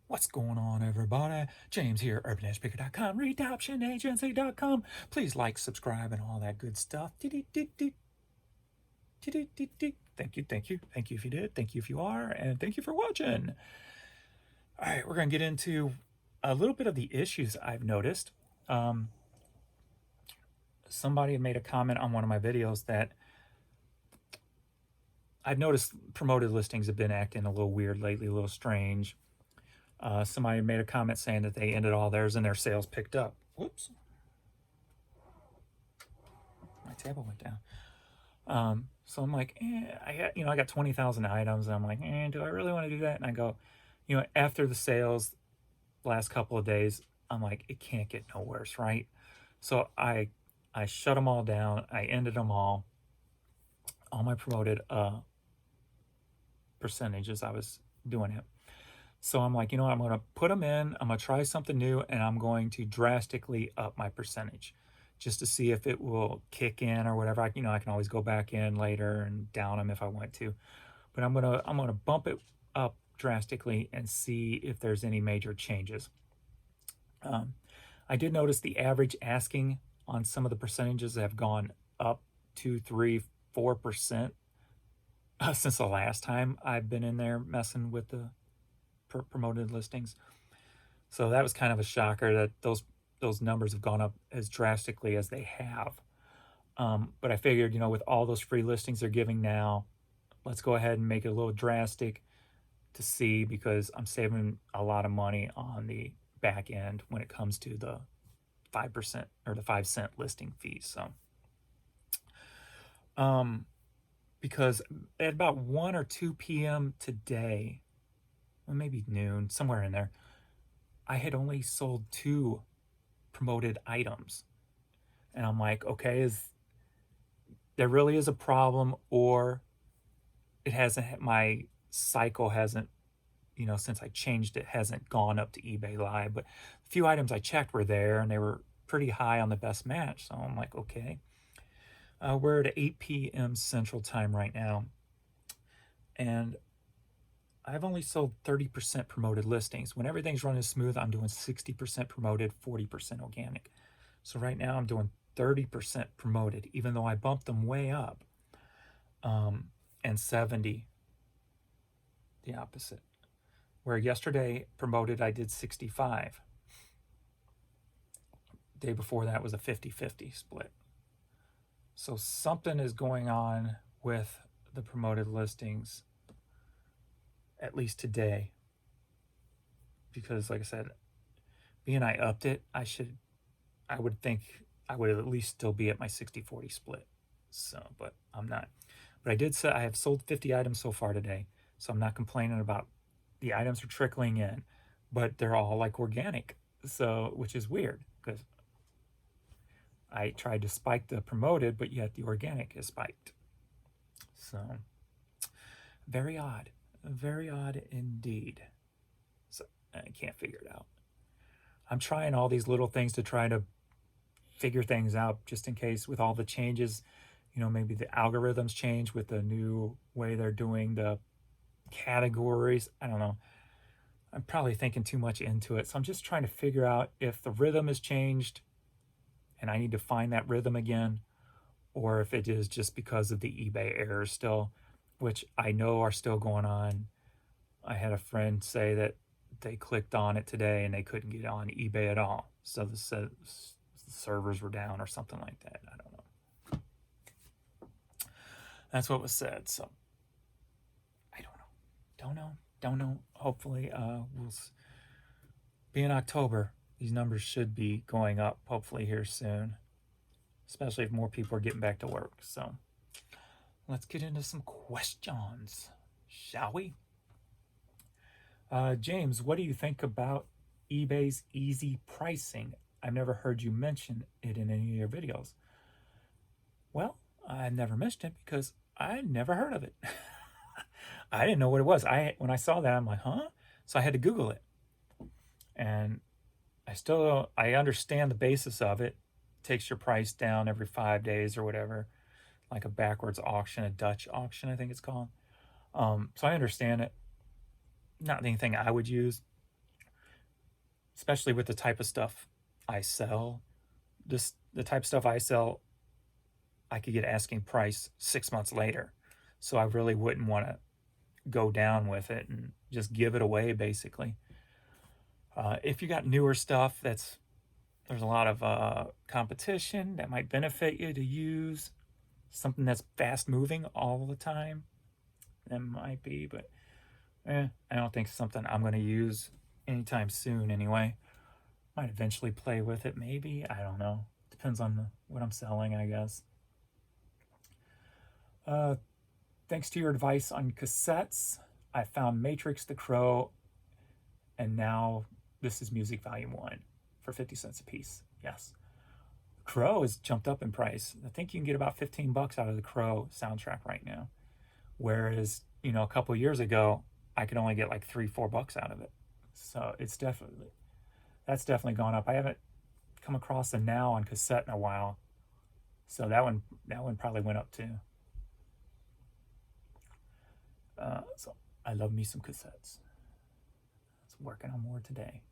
What's going on, everybody? James here, urbanedgepicker.com, redoptionagency.com. Please like, subscribe, and all that good stuff. Thank you, thank you, thank you if you did, thank you if you are, and thank you for watching. All right, we're going to get into a little bit of the issues I've noticed. Somebody had made a comment on one of my videos that I've noticed promoted listings have been acting a little weird lately, a little strange. Somebody made a comment saying that they ended all theirs and their sales picked up. Whoops. My table went down. So I'm like, I got 20,000 items, and I'm like, do I really want to do that? And I go, after the sales, last couple of days, I'm like, it can't get no worse, right? So I shut them all down. I ended them all my promoted percentages. I was doing it. So I'm like, I'm going to put them in. I'm going to try something new, and I'm going to drastically up my percentage just to see if it will kick in or whatever. I can always go back in later and down them if I want to. But I'm gonna bump it up drastically and see if there's any major changes. I did notice the average asking on some of the percentages have gone up 2, 3, 4% since the last time I've been in there messing with the promoted listings. So that was kind of a shocker that those numbers have gone up as drastically as they have. But I figured, with all those free listings they're giving now, let's go ahead and make it a little drastic to see, because I'm saving a lot of money on the back end when it comes to the 5% or the 5-cent listing fees. So, because at about 1 or 2 p.m. today, well, maybe noon, somewhere in there, I had only sold 2 promoted items. And I'm like, okay, there really is a problem, or it hasn't, my cycle hasn't, since I changed it, hasn't gone up to eBay Live. But a few items I checked were there, and they were pretty high on the best match. So I'm like, okay. We're at 8 p.m. Central Time right now, and I've only sold 30% promoted listings. When everything's running smooth, I'm doing 60% promoted, 40% organic. So right now I'm doing 30% promoted, even though I bumped them way up, and 70 the opposite. Where yesterday promoted, I did 65. Day before that was a 50-50 split. So something is going on with the promoted listings, at least today. Because like I said, being I upped it, I would think I would at least still be at my 60-40 split. So, but I'm not. But I did say I have sold 50 items so far today. So I'm not complaining about the items are trickling in, but they're all like organic. So, which is weird, because I tried to spike the promoted, but yet the organic is spiked. So, very odd indeed. So I can't figure it out. I'm trying all these little things to try to figure things out, just in case with all the changes, maybe the algorithms change with the new way they're doing the categories. I don't know. I'm probably thinking too much into it. So I'm just trying to figure out if the rhythm has changed and I need to find that rhythm again, or if it is just because of the eBay errors still, which I know are still going on. I had a friend say that they clicked on it today and they couldn't get on eBay at all. So the servers were down or something like that. I don't know. That's what was said. So I don't know. Hopefully, we'll be in October. These numbers should be going up, hopefully, here soon, especially if more people are getting back to work. So let's get into some questions, shall we? James, what do you think about eBay's easy pricing? I've never heard you mention it in any of your videos. Well, I never mentioned it because I never heard of it. I didn't know what it was. When I saw that, I'm like, huh? So I had to Google it. And I understand the basis of it. It takes your price down every 5 days or whatever, like a backwards auction, a Dutch auction, I think it's called. So I understand it. Not anything I would use. especially with the type of stuff I sell. The type of stuff I sell, I could get asking price 6 months later. So I really wouldn't want to go down with it and just give it away, basically. If you got newer stuff, there's a lot of competition that might benefit you to use something that's fast moving all the time. That might be, but I don't think it's something I'm going to use anytime soon anyway. Might eventually play with it, maybe. I don't know. Depends on what I'm selling, I guess. Thanks to your advice on cassettes, I found Matrix the Crow, and now this is Music Volume 1 for 50 cents a piece. Yes. Crow has jumped up in price. I think you can get about $15 out of the Crow soundtrack right now. Whereas, a couple of years ago, I could only get like $3-4 out of it. So that's definitely gone up. I haven't come across a Now on cassette in a while. So that one probably went up too. So I love me some cassettes. I'm working on more today.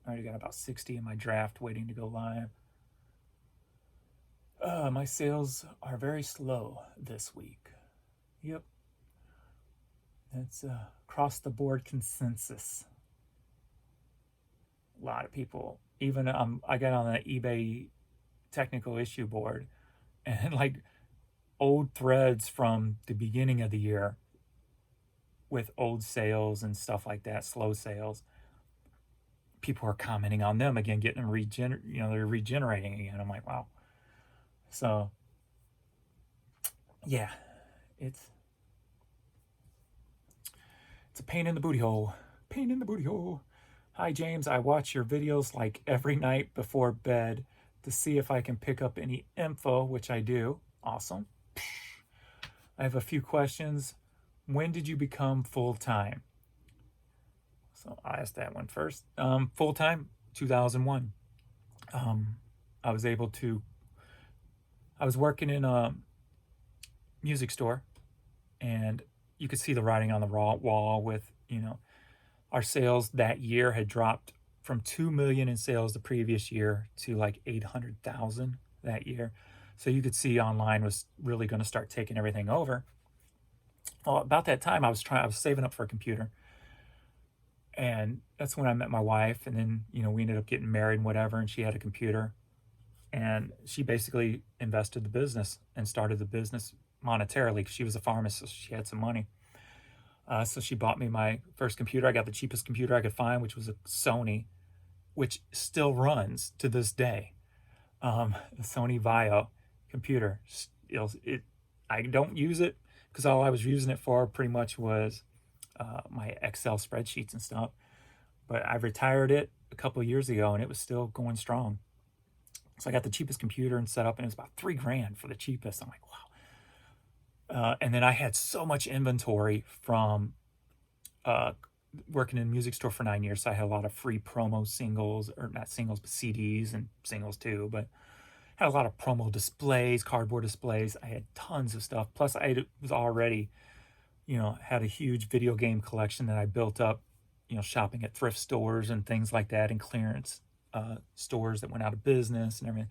I already got about 60 in my draft waiting to go live. My sales are very slow this week. Yep. It's across the board consensus. A lot of people, even I got on the eBay technical issue board, and like old threads from the beginning of the year with old sales and stuff like that, slow sales. People are commenting on them again, getting them they're regenerating again. I'm like, wow. So, yeah, it's a pain in the booty hole. Pain in the booty hole. Hi, James. I watch your videos like every night before bed to see if I can pick up any info, which I do. Awesome. I have a few questions. When did you become full-time? So I asked that one first. Full-time, 2001. I was working in a music store, and you could see the writing on the wall with, our sales that year had dropped from 2 million in sales the previous year to like 800,000 that year. So you could see online was really going to start taking everything over. Well, about that time, I was saving up for a computer, and that's when I met my wife. And then, we ended up getting married and whatever, and she had a computer, and she basically invested the business and started the business monetarily because she was a pharmacist. She had some money. So she bought me my first computer. I got the cheapest computer I could find, which was a Sony, which still runs to this day. The Sony Vaio computer. I don't use it because all I was using it for pretty much was my Excel spreadsheets and stuff. But I retired it a couple of years ago, and it was still going strong. So I got the cheapest computer and set up, and it was about $3,000 for the cheapest. I'm like, wow. And then I had so much inventory from working in a music store for 9 years. So I had a lot of free promo singles, or not singles, but CDs and singles too. But had a lot of promo displays, cardboard displays. I had tons of stuff. Plus, I was already, had a huge video game collection that I built up, shopping at thrift stores and things like that, and clearance stores that went out of business and everything.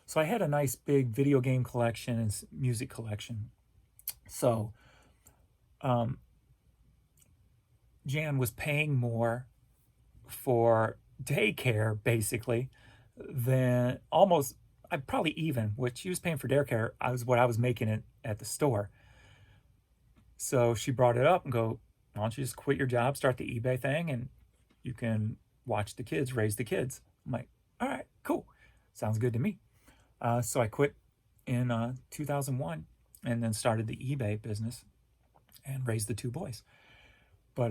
So I had a nice big video game collection and music collection. So, Jan was paying more for daycare, basically, than I'm probably even, what she was paying for daycare, what I was making it at the store. So she brought it up and go, why don't you just quit your job, start the eBay thing, and you can watch the kids, raise the kids. I'm like, all right, cool. Sounds good to me. So I quit in 2001. And then started the eBay business and raised the 2 boys. But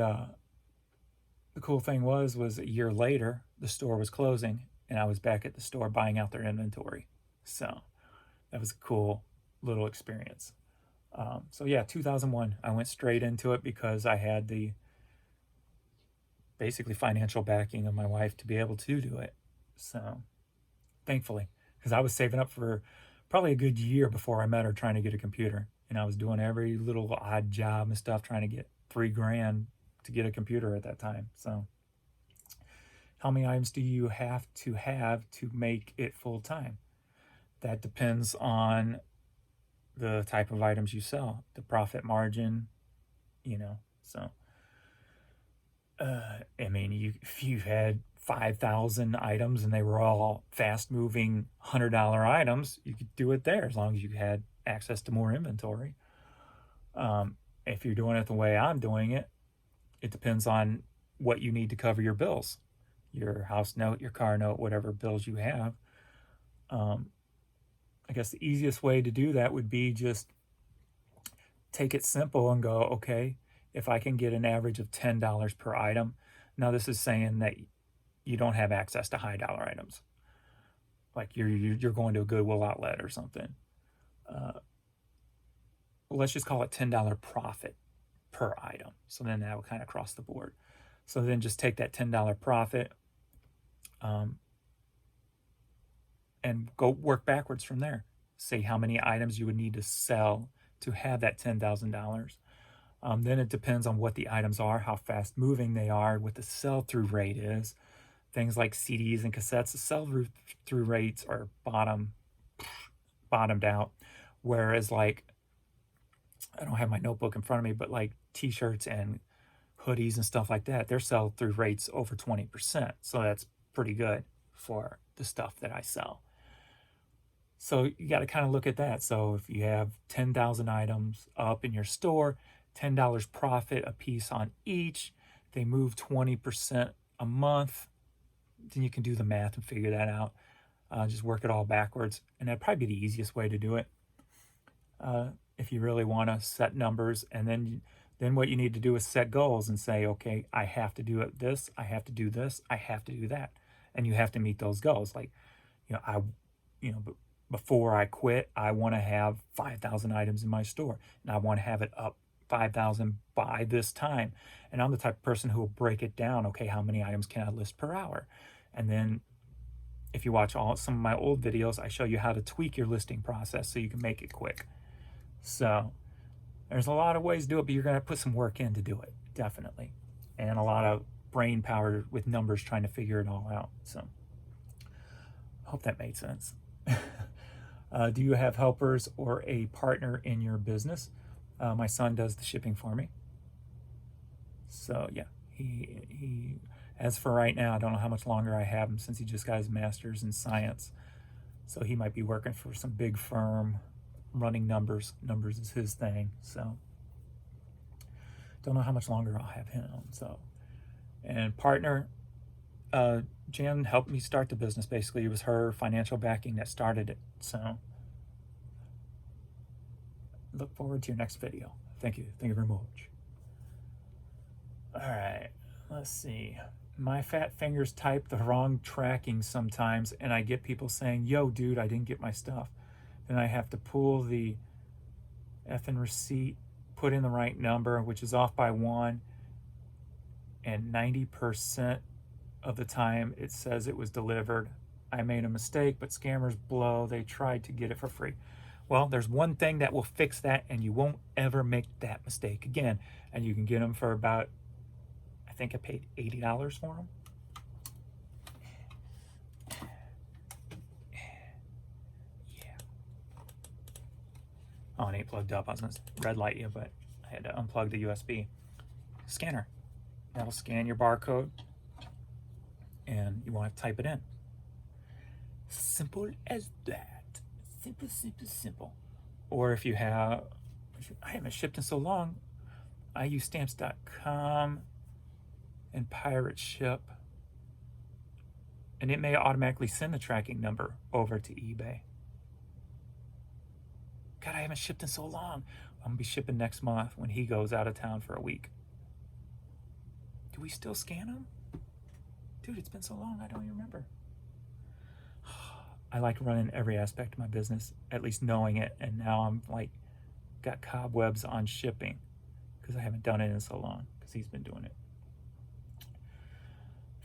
the cool thing was a year later, the store was closing, and I was back at the store buying out their inventory. So that was a cool little experience. So yeah, 2001, I went straight into it because I had the basically financial backing of my wife to be able to do it. So thankfully, because I was saving up for probably a good year before I met her trying to get a computer. And I was doing every little odd job and stuff trying to get $3,000 to get a computer at that time. So How many items do you have to make it full time? That depends on the type of items you sell, the profit margin, so I mean, if you had 5,000 items and they were all fast moving $100 items, you could do it there as long as you had access to more inventory. If you're doing it the way I'm doing it, it depends on what you need to cover your bills, your house note, your car note, whatever bills you have. I guess the easiest way to do that would be just take it simple and go, okay, if I can get an average of $10 per item. Now this is saying that you don't have access to high dollar items, like you're going to a Goodwill outlet or something. Let's just call it $10 profit per item. So then that will kind of cross the board. So then just take that $10 profit and go work backwards from there. Say how many items you would need to sell to have that $10,000. Then it depends on what the items are, how fast moving they are, what the sell-through rate is. Things like CDs and cassettes, the sell-through rates are bottomed out. Whereas like, I don't have my notebook in front of me, but like t-shirts and hoodies and stuff like that, their sell-through rates over 20%. So that's pretty good for the stuff that I sell. So you got to kind of look at that. So if you have 10,000 items up in your store, $10 profit a piece on each, they move 20% a month, then you can do the math and figure that out. Just work it all backwards. And that'd probably be the easiest way to do it. If you really want to set numbers, and then what you need to do is set goals and say, okay, I have to do this, I have to do this, I have to do that. And you have to meet those goals. Like, before I quit, I want to have 5,000 items in my store, and I want to have it up 5,000 by this time. And I'm the type of person who will break it down. Okay, how many items can I list per hour? And then if you watch some of my old videos, I show you how to tweak your listing process so you can make it quick. So there's a lot of ways to do it, but you're going to put some work in to do it, definitely. And a lot of brain power with numbers trying to figure it all out. So I hope that made sense. Do you have helpers or a partner in your business? My son does the shipping for me. So yeah, he as for right now, I don't know how much longer I have him since he just got his master's in science. So he might be working for some big firm running numbers. Numbers is his thing. So don't know how much longer I'll have him. So, and partner, Jan helped me start the business. Basically, it was her financial backing that started it. So look forward to your next video. Thank you very much. All right, let's see. My fat fingers type the wrong tracking sometimes, and I get people saying, yo dude, I didn't get my stuff. Then I have to pull the effing receipt, put in the right number, which is off by 1, and 90% of the time it says it was delivered. I made a mistake, but scammers blow. They tried to get it for free. Well, there's one thing that will fix that, and you won't ever make that mistake again. And you can get them for about, I think I paid $80 for them. Yeah. Oh, it ain't plugged up. I was going to red light you, but I had to unplug the USB scanner. That'll scan your barcode, and you won't have to type it in. Simple as that. Simple, simple, simple. Or if I haven't shipped in so long, I use stamps.com and Pirate Ship, and it may automatically send the tracking number over to eBay. God, I haven't shipped in so long. I'm gonna be shipping next month when he goes out of town for a week. Do we still scan them? Dude, it's been so long, I don't even remember. I like running every aspect of my business, at least knowing it, and now I'm like, got cobwebs on shipping because I haven't done it in so long because he's been doing it.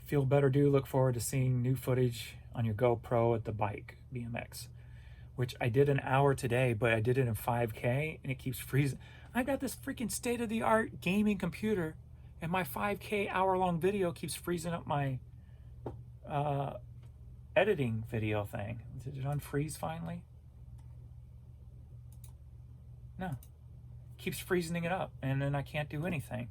Feel better, dude. Look forward to seeing new footage on your GoPro at the bike, BMX, which I did an hour today, but I did it in 5K and it keeps freezing. I got this freaking state-of-the-art gaming computer and my 5K hour-long video keeps freezing up my editing video thing. Did it unfreeze finally? No. Keeps freezing it up, and then I can't do anything.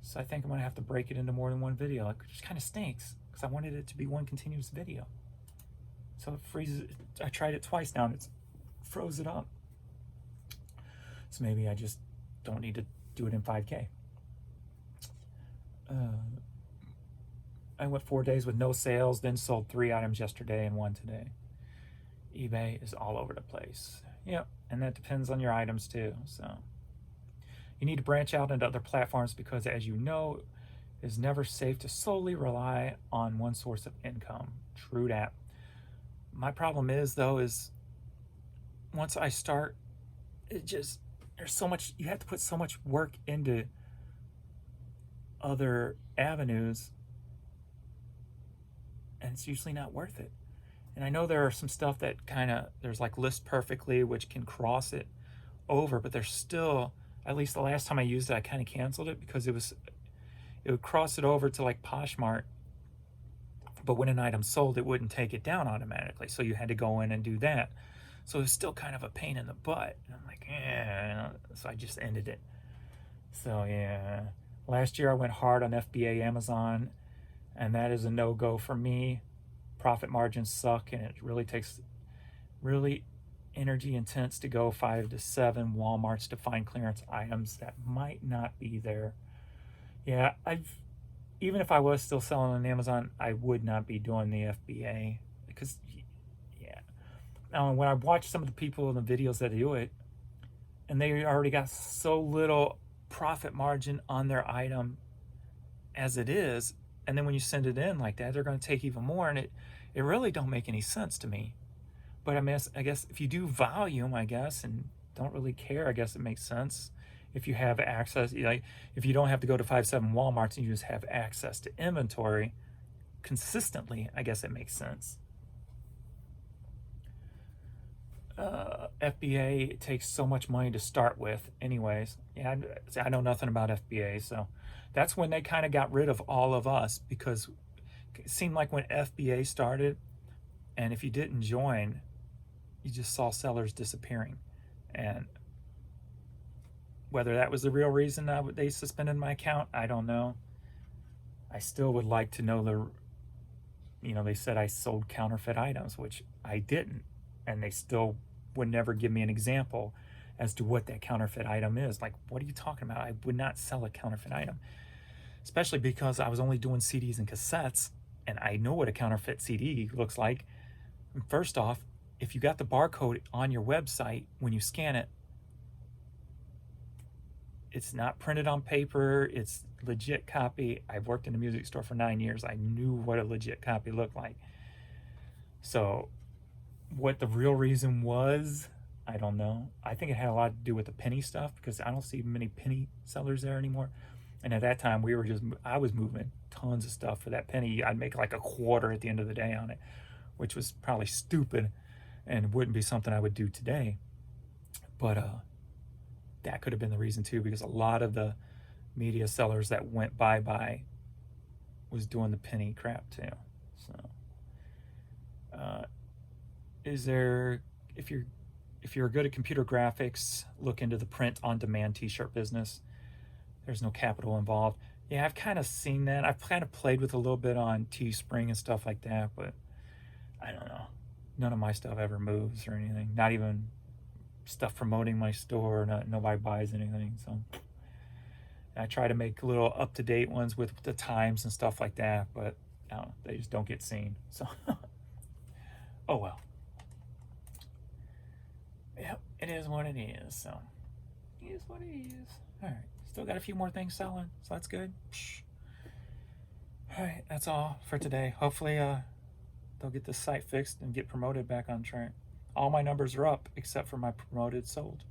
So I think I'm gonna have to break it into more than one video. It just kind of stinks because I wanted it to be one continuous video. So it freezes. I tried it twice now, and it's froze it up. So maybe I just don't need to do it in 5K. I went 4 days with no sales, then sold 3 items yesterday and 1 today. eBay is all over the place. Yep, and that depends on your items too. So you need to branch out into other platforms because, as you know, it is never safe to solely rely on one source of income. True that. My problem is, though, is once I start, there's so much, you have to put so much work into other avenues, and it's usually not worth it. And I know there are some stuff that there's like List Perfectly, which can cross it over, but there's still, at least the last time I used it, I kind of canceled it because it would cross it over to like Poshmark, but when an item sold, it wouldn't take it down automatically. So you had to go in and do that. So it was still kind of a pain in the butt. And I'm like, so I just ended it. So yeah, last year I went hard on FBA Amazon, and that is a no-go for me. Profit margins suck, and it really takes energy intense to go 5 to 7 Walmarts to find clearance items that might not be there. Yeah, even if I was still selling on Amazon, I would not be doing the FBA because, yeah. Now, when I watch some of the people in the videos that do it, and they already got so little profit margin on their item as it is, and then when you send it in like that, they're going to take even more, and it really don't make any sense to me. But I mean, I guess if you do volume, I guess, and don't really care, I guess it makes sense. If you have access, like if you don't have to go to 5-7 Walmarts and you just have access to inventory consistently, I guess it makes sense. FBA takes so much money to start with anyways. Yeah, I know nothing about FBA, so that's when they kind of got rid of all of us, because it seemed like when FBA started, and if you didn't join, you just saw sellers disappearing. And whether that was the real reason they suspended my account, I don't know. I still would like to know they said I sold counterfeit items, which I didn't. And they still would never give me an example as to what that counterfeit item is. Like, what are you talking about? I would not sell a counterfeit item, especially because I was only doing CDs and cassettes, and I know what a counterfeit CD looks like. First off, if you got the barcode on your website, when you scan it, it's not printed on paper. It's legit copy. I've worked in a music store for 9 years. I knew what a legit copy looked like. So what the real reason was, I don't know. I think it had a lot to do with the penny stuff, because I don't see many penny sellers there anymore. And at that time, I was moving tons of stuff for that penny. I'd make like a quarter at the end of the day on it, which was probably stupid and wouldn't be something I would do today. But that could have been the reason too, because a lot of the media sellers that went bye-bye was doing the penny crap too. So if you're good at computer graphics, look into the print on demand t-shirt business. There's no capital involved. Yeah, I've kind of seen that. I've kind of played with a little bit on Teespring and stuff like that, but I don't know. None of my stuff ever moves or anything. Not even stuff promoting my store. Nobody buys anything. So I try to make little up-to-date ones with the times and stuff like that, but I don't know, they just don't get seen. So oh well. Yep, it is what it is. So it is what it is. All right, still got a few more things selling, so that's good. All right, that's all for today. Hopefully they'll get this site fixed and get promoted back on track. All my numbers are up except for my promoted sold.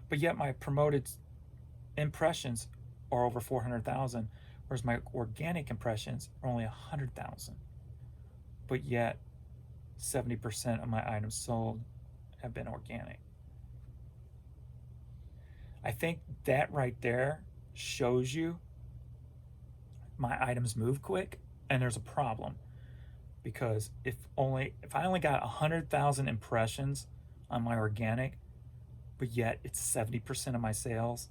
But yet my promoted impressions are over 400,000, whereas my organic impressions are only 100,000. But yet 70% of my items sold have been organic. I think that right there shows you my items move quick, and there's a problem because if I only got 100,000 impressions on my organic, but yet it's 70% of my sales,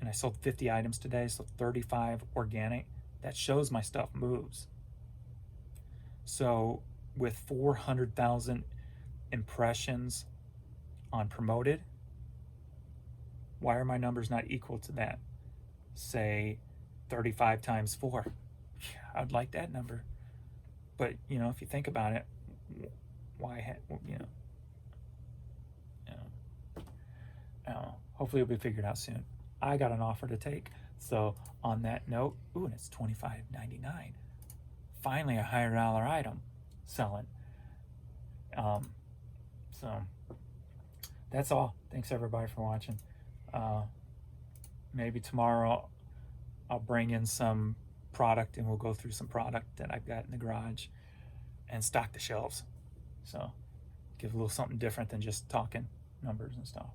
and I sold 50 items today, so 35 organic, that shows my stuff moves. So with 400,000 impressions on promoted, why are my numbers not equal to that? Say 35 times 4. I'd like that number. But, you know, if you think about it, why, you know, I don't know. Hopefully it'll be figured out soon. I got an offer to take. So on that note, ooh, and it's $25.99. Finally a higher dollar item selling. So that's all. Thanks everybody for watching. Maybe tomorrow I'll bring in some product and we'll go through some product that I've got in the garage and stock the shelves. So give a little something different than just talking numbers and stuff.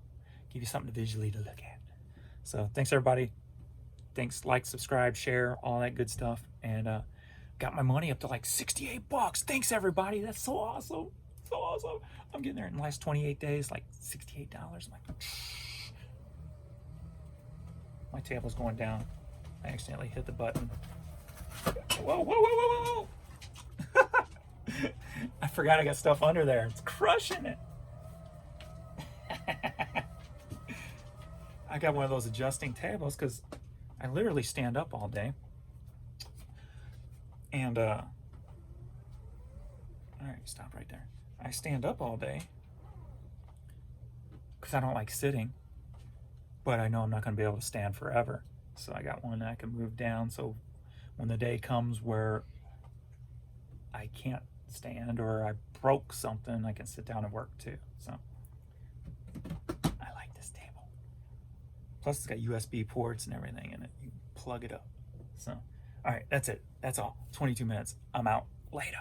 Give you something visually to look at. So thanks everybody. Thanks, like, subscribe, share, all that good stuff. And got my money up to like $68. Thanks everybody. That's so awesome. So awesome. I'm getting there in the last 28 days, like $68. I'm like, my table's going down. I accidentally hit the button. Whoa, whoa, whoa, whoa, whoa. I forgot I got stuff under there. It's crushing it. I got one of those adjusting tables because I literally stand up all day. And, all right, stop right there. I stand up all day because I don't like sitting, but I know I'm not going to be able to stand forever. So I got one that I can move down. So when the day comes where I can't stand or I broke something, I can sit down and work too. So I like this table. Plus it's got USB ports and everything in it. You plug it up. So, all right, that's it. That's all. 22 minutes. I'm out. Later.